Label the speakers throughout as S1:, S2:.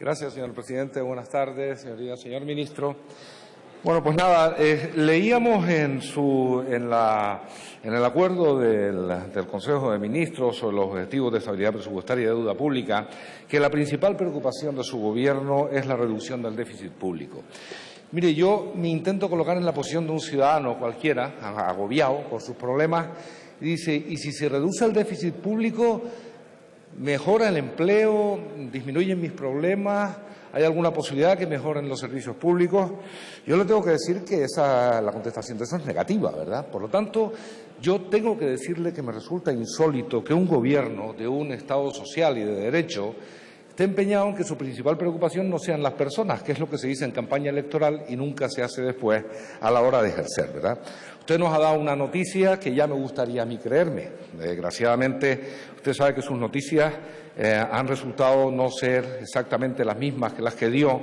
S1: Gracias, señor presidente. Buenas tardes, señorías. Señor ministro. Bueno, pues nada, leíamos en el acuerdo del Consejo de Ministros sobre los objetivos de estabilidad presupuestaria y de deuda pública que la principal preocupación de su Gobierno es la reducción del déficit público. Mire, yo me intento colocar en la posición de un ciudadano cualquiera, agobiado por sus problemas, y dice, ¿y si se reduce el déficit público, mejora el empleo, disminuyen mis problemas? ¿Hay alguna posibilidad que mejoren los servicios públicos? Yo le tengo que decir que la contestación de eso es negativa, ¿verdad? Por lo tanto, yo tengo que decirle que me resulta insólito que un Gobierno de un Estado social y de derecho esté empeñado en que su principal preocupación no sean las personas, que es lo que se dice en campaña electoral y nunca se hace después a la hora de ejercer, ¿verdad? Usted nos ha dado una noticia que ya me gustaría a mí creerme. Desgraciadamente, usted sabe que sus noticias han resultado no ser exactamente las mismas que las que dio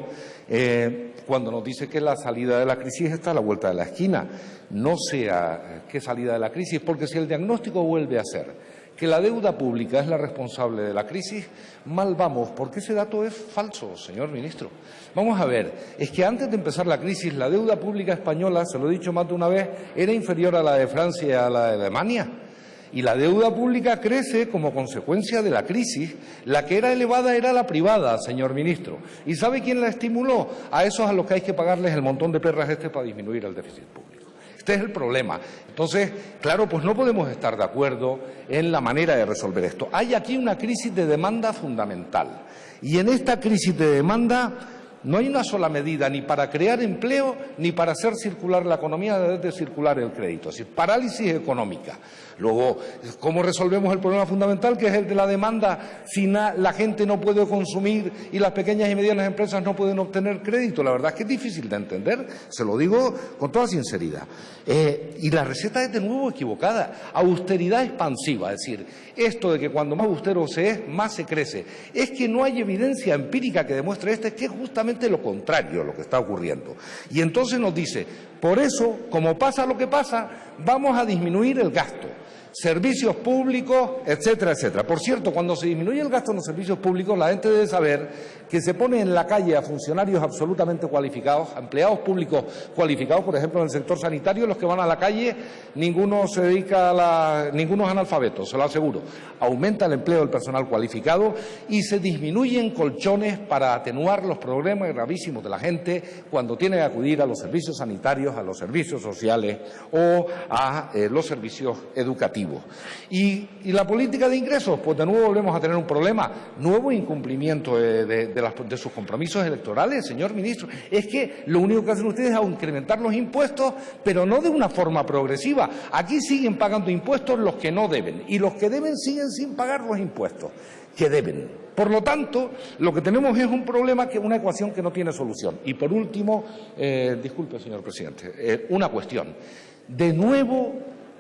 S1: cuando nos dice que la salida de la crisis está a la vuelta de la esquina. No sea qué salida de la crisis, porque si el diagnóstico vuelve a ser que la deuda pública es la responsable de la crisis, mal vamos, porque ese dato es falso, señor ministro. Vamos a ver, es que antes de empezar la crisis, la deuda pública española, se lo he dicho más de una vez, era inferior a la de Francia y a la de Alemania. Y la deuda pública crece como consecuencia de la crisis. La que era elevada era la privada, señor ministro. ¿Y sabe quién la estimuló? A esos a los que hay que pagarles el montón de perras para disminuir el déficit público. Este es el problema. Entonces, claro, pues no podemos estar de acuerdo en la manera de resolver esto. Hay aquí una crisis de demanda fundamental. Y en esta crisis de demanda no hay una sola medida ni para crear empleo ni para hacer circular la economía, de circular el crédito. Es decir, parálisis económica. Luego, ¿cómo resolvemos el problema fundamental, que es el de la demanda, si la gente no puede consumir y las pequeñas y medianas empresas no pueden obtener crédito? La verdad es que es difícil de entender, se lo digo con toda sinceridad. Y la receta es de nuevo equivocada. Austeridad expansiva, es decir, esto de que cuando más austero se es, más se crece. Es que no hay evidencia empírica que demuestre esto, es que es justamente lo contrario lo que está ocurriendo. Y entonces nos dice, por eso, como pasa lo que pasa, vamos a disminuir el gasto. Servicios públicos, etcétera, etcétera. Por cierto, cuando se disminuye el gasto en los servicios públicos, la gente debe saber que se pone en la calle a funcionarios absolutamente cualificados, a empleados públicos cualificados, por ejemplo, en el sector sanitario. Los que van a la calle, ninguno es analfabeto, se lo aseguro. Aumenta el empleo del personal cualificado y se disminuyen colchones para atenuar los problemas gravísimos de la gente cuando tiene que acudir a los servicios sanitarios, a los servicios sociales o a los servicios educativos. Y la política de ingresos, pues de nuevo volvemos a tener un problema, nuevo incumplimiento de sus compromisos electorales, señor ministro. Es que lo único que hacen ustedes es incrementar los impuestos, pero no de una forma progresiva. Aquí siguen pagando impuestos los que no deben, y los que deben siguen sin pagar los impuestos que deben. Por lo tanto, lo que tenemos es un problema, una ecuación que no tiene solución. Y por último, disculpe, señor presidente, una cuestión. De nuevo,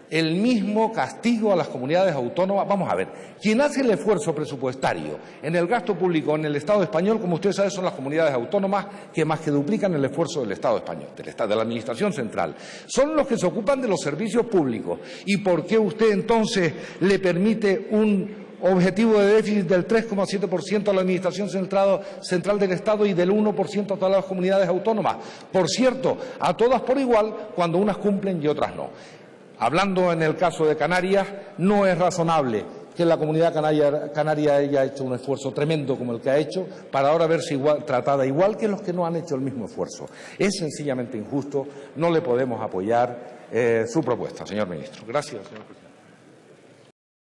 S1: el mismo castigo a las comunidades autónomas. Vamos a ver, quien hace el esfuerzo presupuestario en el gasto público en el Estado español, como usted sabe, son las comunidades autónomas que más que duplican el esfuerzo del Estado español, de la Administración central. Son los que se ocupan de los servicios públicos. ¿Y por qué usted entonces le permite un objetivo de déficit del 3,7% a la Administración central del Estado y del 1% a todas las comunidades autónomas? Por cierto, a todas por igual, cuando unas cumplen y otras no. Hablando en el caso de Canarias, no es razonable que la comunidad canaria haya hecho un esfuerzo tremendo como el que ha hecho para ahora verse tratada igual que los que no han hecho el mismo esfuerzo. Es sencillamente injusto, no le podemos apoyar su propuesta, señor ministro. Gracias, señor presidente.